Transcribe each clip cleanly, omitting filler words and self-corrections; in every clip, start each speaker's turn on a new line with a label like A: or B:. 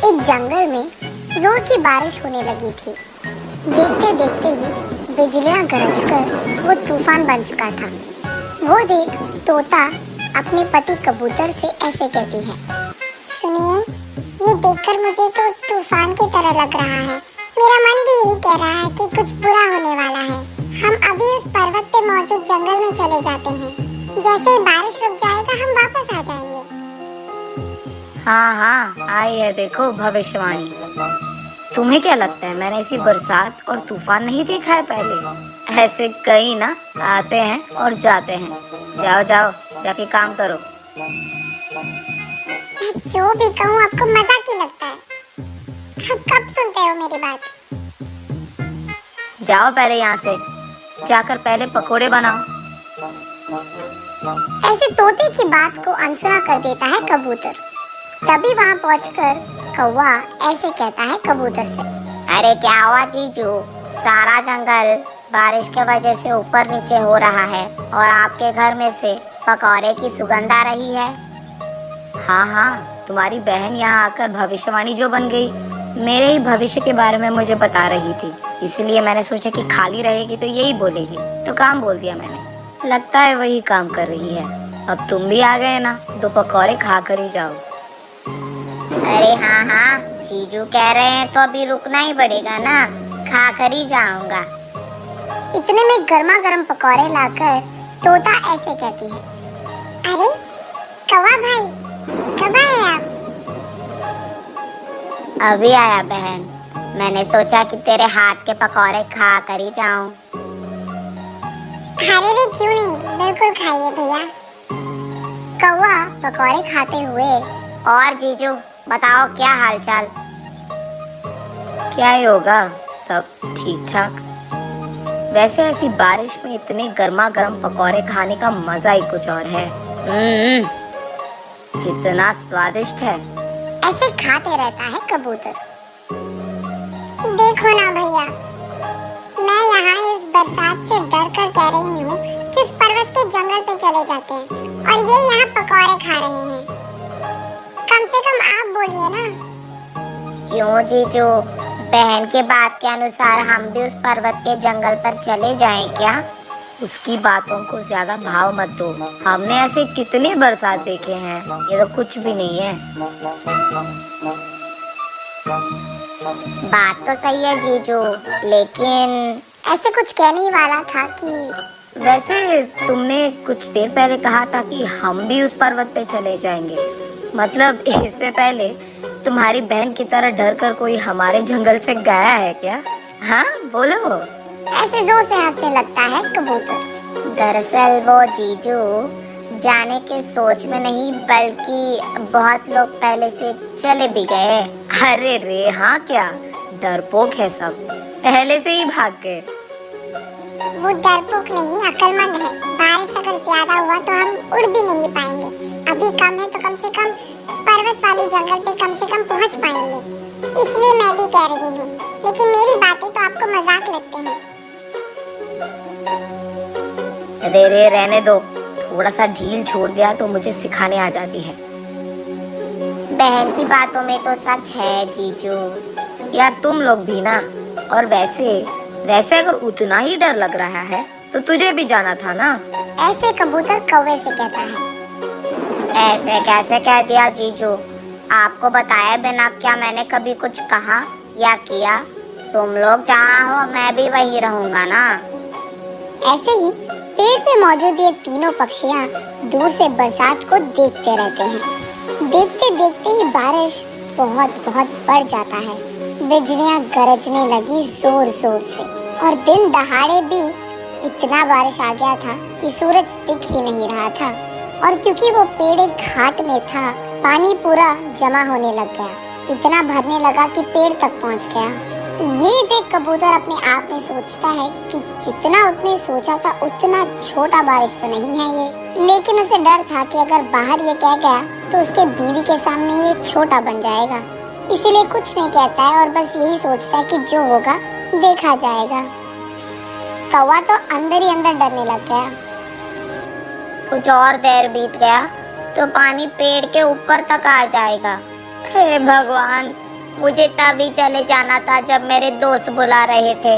A: एक जंगल में जोर की बारिश होने लगी थी। देखते देखते ही बिजलियां गरजकर वो तूफान बन चुका था। वो देख तोता अपने पति कबूतर से ऐसे कहती है, सुनिए, ये देखकर मुझे तो तूफान की तरह लग रहा है। मेरा मन भी यही कह रहा है कि कुछ बुरा होने वाला है। हम अभी उस पर्वत पे मौजूद जंगल में चले जाते हैं। जैसे ही बारिश रुक जाएगा हम वापस आ जाएंगे।
B: हाँ हाँ, आई है देखो भविष्यवाणी। तुम्हें क्या लगता है मैंने ऐसी बरसात और तूफान नहीं देखा है पहले? ऐसे कई ना आते हैं और जाते हैं। जाओ जाओ, जाके काम करो।
A: मैं जो भी कहूँ आपको मजाक ही लगता है। आप कब सुनते हो मेरी बात?
B: जाओ पहले यहाँ से, जाकर पहले पकोड़े बनाओ।
A: ऐसे तोते की बात को अनसुना कर देता है कबूतर। तभी वहाँ पहुंचकर कौवा ऐसे कहता है कबूतर से,
C: अरे क्या हुआ जीजू, सारा जंगल बारिश के वजह से ऊपर नीचे हो रहा है और आपके घर में से पकौड़े की सुगंध आ रही है।
B: हाँ हाँ, तुम्हारी बहन यहाँ आकर भविष्यवाणी जो बन गई, मेरे ही भविष्य के बारे में मुझे बता रही थी। इसलिए मैंने सोचा कि खाली रहेगी तो यही बोलेगी, तो काम बोल दिया मैंने। लगता है वही काम कर रही है। अब तुम भी आ गए ना, तो पकौड़े खा कर ही जाओ।
C: अरे हाँ हाँ, जीजू कह रहे हैं तो अभी रुकना ही पड़ेगा ना, खा कर ही जाऊंगा।
A: इतने में गर्मा गर्म पकौड़े लाकर तोता ऐसे कहती है, अरे कौवा भाई, कब आए आप?
C: अभी आया बहन, मैंने सोचा कि तेरे हाथ के पकौड़े खा कर ही जाऊं।
A: अरे रे क्यों नहीं, बिल्कुल खाइए भैया। कौवा पकौड़े खाते हुए,
C: और जीजू बताओ क्या हालचाल?
B: क्या ही होगा, सब ठीक ठाक। वैसे ऐसी बारिश में इतने गर्मा गर्म पकौड़े खाने का मजा ही कुछ और है। कितना स्वादिष्ट है।
A: ऐसे खाते रहता है कबूतर। देखो ना भैया, मैं यहाँ इस बरसात से डर कर कह रही हूँ कि इस पर्वत के जंगल पे चले जाते हैं और ये यहाँ पकौड़े खा रहे हैं। कम से कम आप बोलिए ना।
C: क्यों जीजू, बहन के बात के अनुसार हम भी उस पर्वत के जंगल पर चले जाएं क्या?
B: उसकी बातों को ज्यादा भाव मत दो। हमने ऐसे कितने बरसात देखे हैं, ये तो कुछ भी नहीं है।
C: बात तो सही है जीजू, लेकिन
A: ऐसे कुछ कहने ही वाला था कि
B: वैसे तुमने कुछ देर पहले कहा था कि हम भी उस पर्वत पे चले जाएंगे। मतलब इससे पहले तुम्हारी बहन की तरह डर कर कोई हमारे जंगल से गया है क्या? हाँ बोलो।
A: ऐसे जोर से हंसने लगता है कबूतर।
C: दरअसल वो जीजू जाने के सोच में नहीं, बल्कि बहुत लोग पहले से चले भी गए।
B: अरे रे हाँ, क्या डरपोक है सब, पहले से ही भाग गए।
A: वो डरपोक नहीं, अक्लमंद है। बारिश अगर ज्यादा हुआ तो हम उड़ भी नहीं पाएंगे। अभी कम है तो कम से कम पर्वत वाले जंगल पे कम से कम पहुंच पाएंगे। इसलिए मैं भी कह रही हूँ, लेकिन मेरी बातें तो आपको मजाक लगते हैं।
B: रे रहने दो, थोड़ा सा ढील छोड़ दिया तो मुझे सिखाने आ जाती है।
C: बहन की बातों में तो सच है जीजू।
B: या तुम लोग भी ना। और वैसे अगर उतना ही डर लग रहा है तो तुझे भी जाना था ना।
A: ऐसे कबूतर कौवे से कहता है।
C: ऐसे कैसे कह दिया जीजू? आपको बताए बिना क्या मैंने कभी कुछ कहा या किया? तुम लोग जहाँ हो मैं भी वही रहूंगा ना।
A: ऐसे ही पेड़ पे मौजूद ये तीनों पक्षियाँ दूर से बरसात को देखते रहते हैं। देखते देखते ही बारिश बहुत बहुत बढ़ जाता है। बिजलियाँ गरजने लगी जोर जोर से और दिन दहाड़े भी इतना बारिश आ गया था कि सूरज दिख ही नहीं रहा था। और क्योंकि वो पेड़ एक घाट में था, पानी पूरा जमा होने लग गया। इतना भरने लगा कि पेड़ तक पहुंच गया। ये देख कबूतर अपने आप में सोचता है कि जितना उसने सोचा था उतना छोटा बारिश तो नहीं है ये। लेकिन उसे डर था कि अगर बाहर ये कह गया तो उसके बीवी के सामने ये छोटा बन जाएगा। इसीलिए कुछ नहीं कहता है और बस यही सोचता है कि जो होगा देखा जाएगा। कौवा तो अंदर ही अंदर डरने लग गया।
C: कुछ और देर बीत गया तो पानी पेड़ के ऊपर तक आ जाएगा।
B: हे भगवान,
C: मुझे तभी चले जाना था जब मेरे दोस्त बुला रहे थे।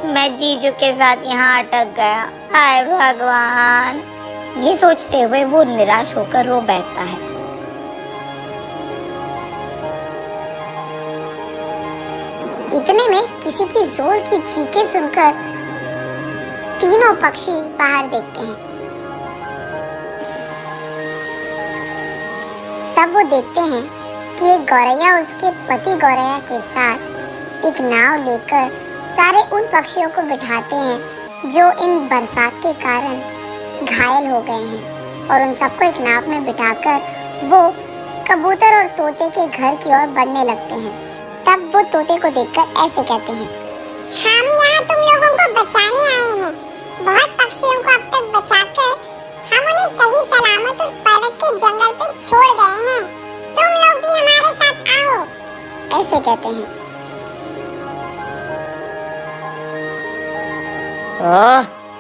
C: मैं जीजू के साथ यहाँ अटक गया। हाय भगवान।
B: ये सोचते हुए वो निराश होकर रो बैठता है।
A: इतने में किसी की जोर की चीखें सुनकर तीनों पक्षी बाहर देखते हैं। तब वो देखते हैं कि एक गौरैया उसके पति गौरैया के साथ एक नाव लेकर सारे उन पक्षियों को बिठाते हैं जो इन बरसात के कारण घायल हो गए हैं, और उन सबको एक नाव में बिठाकर वो कबूतर और तोते के घर की ओर बढ़ने लगते हैं। तब वो तोते को देखकर ऐसे कहते हैं, हम यहाँ तुम लोगों को बचाने आए हैं। बहुत पक्षियों को अब तक बचाकर हम उन्हें सही सलामत उस पर्वत के जंगल पे छोड़ गए हैं। तुम लोग भी हमारे साथ आओ। ऐसे कहते हैं।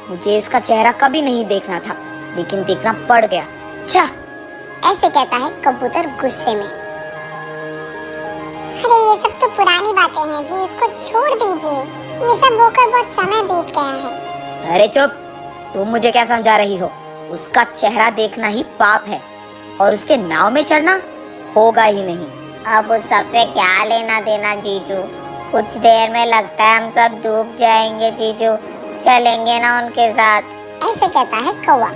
B: मुझे इसका चेहरा कभी नहीं देखना था, लेकिन देखना पड़ गया। अच्छा,
A: ऐसे कहता है कबूतर गुस्से में। अरे ये सब तो पुरानी बातें हैं जी, इसको छोड़ दीजिए। ये सब होकर बहुत समय बीत गया है।
B: अरे चुप, तुम मुझे क्या समझा रही हो? उसका चेहरा देखना ही पाप है, और उसके नाव में चढ़ना होगा ही नहीं।
C: अब उस सबसे क्या लेना देना जीजू? कुछ देर में लगता है हम सब डूब जाएंगे जीजू। चलेंगे ना उनके साथ?
A: ऐसे कहता है कौवा।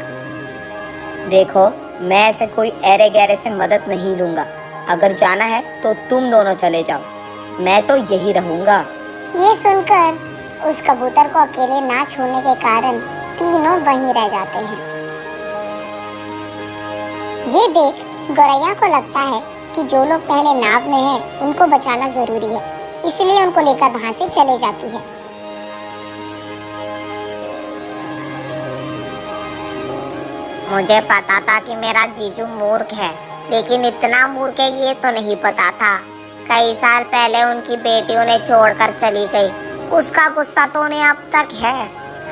B: देखो, मैं ऐसे कोई ऐरे गहरे से मदद नहीं लूंगा। अगर जाना है तो तुम दोनों चले जाओ, मैं तो यही रहूंगा।
A: ये सुनकर उस कबूतर को अकेले ना छोड़ने के कारण तीनों वहीं रह जाते हैं। ये देख गौरैया को लगता है कि जो लोग पहले नाव में हैं उनको बचाना जरूरी है, इसलिए उनको लेकर वहां से चले जाती है।
C: मुझे पता था कि मेरा जीजू मूर्ख है, लेकिन इतना मूर्ख है ये तो नहीं पता था। कई साल पहले उनकी बेटी उन्हें छोड़कर चली गई। उसका गुस्सा तो उन्हें अब तक है।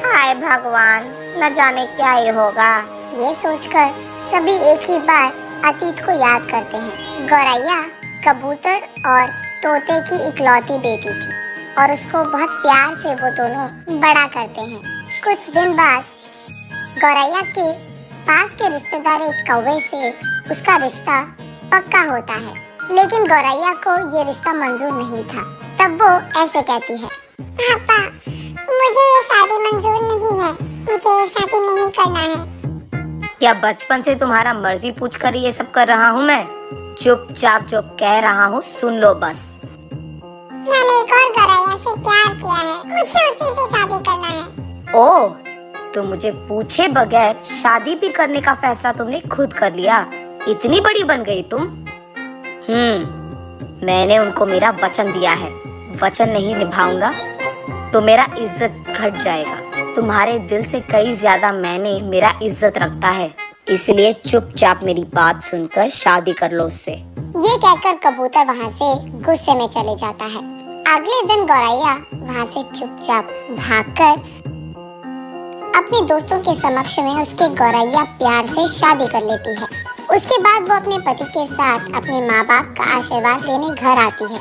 C: हाय भगवान, न जाने क्या ही होगा।
A: ये सोचकर सभी एक ही बार अतीत को याद करते हैं। गौरैया कबूतर और तोते की इकलौती बेटी थी, और उसको बहुत प्यार से वो दोनों बड़ा करते हैं। कुछ दिन बाद गौरैया के पास के रिश्तेदार एक कौवे से उसका रिश्ता पक्का होता है, लेकिन गौरैया को ये रिश्ता मंजूर नहीं था। तब वो ऐसे कहती है, पापा, मुझे ये शादी मंजूर नहीं है। मुझे ये शादी नहीं करना है।
B: क्या बचपन से तुम्हारा मर्जी पूछकर ये सब कर रहा हूँ मैं? चुपचाप जो कह रहा हूँ सुन लो बस।
A: मैंने एक और गौरैया से प्यार किया है, मुझे उसी से शादी करना है।
B: ओह, तो मुझे पूछे बगैर शादी भी करने का फैसला तुमने खुद कर लिया? इतनी बड़ी बन गई तुम। मैंने उनको मेरा वचन दिया है। वचन नहीं निभाऊंगा तो मेरा इज्जत घट जाएगा। तुम्हारे दिल से कई ज्यादा मैंने मेरा इज्जत रखता है, इसलिए चुपचाप मेरी बात सुनकर शादी कर लो उससे।
A: ये कहकर कबूतर वहाँ से गुस्से में चले जाता है। अगले दिन गौरैया वहाँ से चुपचाप भागकर अपने दोस्तों के समक्ष में उसके गौरैया प्यार से शादी कर लेती है। उसके बाद वो अपने पति के साथ अपने माँ बाप का आशीर्वाद लेने घर आती है।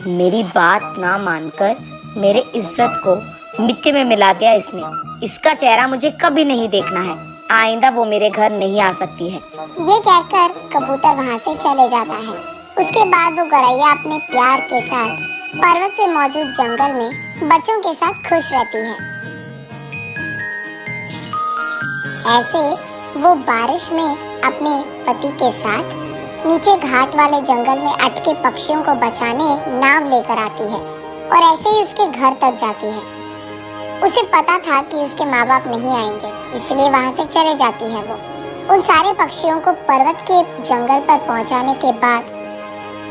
B: मेरी बात ना मानकर मेरे इज्जत को मिट्टी में मिला दिया इसने। इसका चेहरा मुझे कभी नहीं देखना है। आइंदा वो मेरे घर नहीं आ सकती है।
A: ये कहकर कबूतर वहाँ से चले जाता है। उसके बाद वो गौरैया अपने प्यार के साथ पर्वत पे मौजूद जंगल में बच्चों के साथ खुश रहती है। ऐसे वो बारिश में अपने पति के साथ नीचे घाट वाले जंगल में अटके पक्षियों को बचाने नाव लेकर आती है, और ऐसे ही उसके घर तक जाती है। उसे पता था कि उसके माँ बाप नहीं आएंगे, इसलिए वहाँ से चले जाती है। वो उन सारे पक्षियों को पर्वत के जंगल पर पहुँचाने के बाद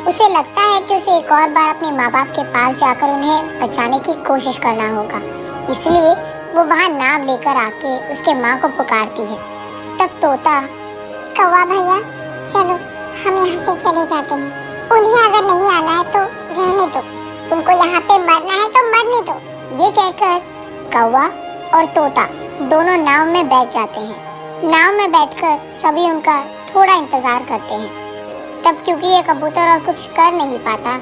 A: उसे लगता है कि उसे एक और बार अपने माँ बाप के पास जाकर उन्हें बचाने की कोशिश करना होगा, इसलिए वो वहाँ नाव लेकर आके उसके माँ को पुकारती है। तब तोता, कौवा भैया चलो हम यहाँ से चले जाते हैं। उन्हें अगर नहीं आना है तो रहने दो, उनको यहाँ पे मरना है तो मरने दो। ये कहकर कौवा और तोता दोनों नाव में बैठ जाते हैं। नाव में बैठकर सभी उनका थोड़ा इंतजार करते हैं। तब क्योंकि ये कबूतर और कुछ कर नहीं पाता,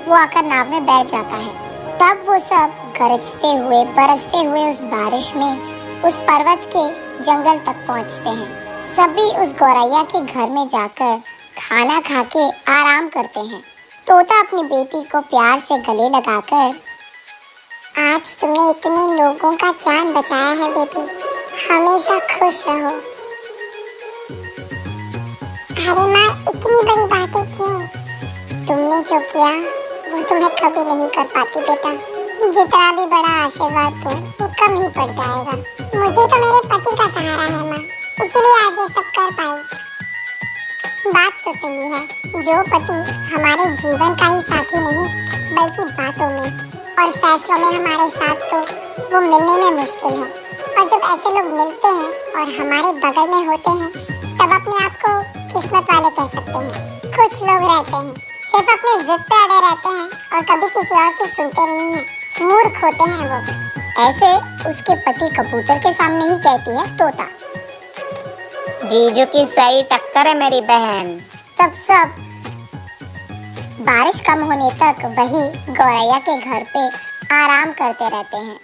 A: वो आकर नाव में बैठ जाता है। तब वो सब गरजते हुए बरसते हुए उस बारिश में उस पर्वत के जंगल तक पहुंचते हैं। सभी उस गौरैया के घर में जाकर खाना खा के आराम करते हैं। तोता अपनी बेटी को प्यार से गले लगाकर, आज तुमने इतने लोगों का जान बचाया है बेटी, हमेशा खुश रहो। अरे माँ, इतनी बड़ी बातें क्यों? तुमने जो किया वो तुम्हें कभी नहीं कर पाती बेटा। जितना भी बड़ा आशीर्वाद दो वो कम ही पड़ जाएगा। मुझे तो मेरे पति का सहारा है माँ, इसलिए आज ये सब कर पाई। बात तो सही है, जो पति हमारे जीवन का ही साथी नहीं बल्कि बातों में और फैसलों में हमारे साथ, तो वो मिलने में मुश्किल है। और जब ऐसे लोग मिलते हैं और हमारे बगल में होते हैं तब अपने आप को किस्मत वाले कह सकते हैं। कुछ लोग रहते हैं सिर्फ अपनी जिद पे अड़े रहते हैं और कभी किसी और की सुनते नहीं हैं, मूर्ख होते हैं वो। ऐसे उसके पति कबूतर के सामने ही कहती है तोता।
C: जीजू की सही टक्कर है मेरी बहन।
A: तब सब बारिश कम होने तक वही गौरैया के घर पे आराम करते रहते हैं।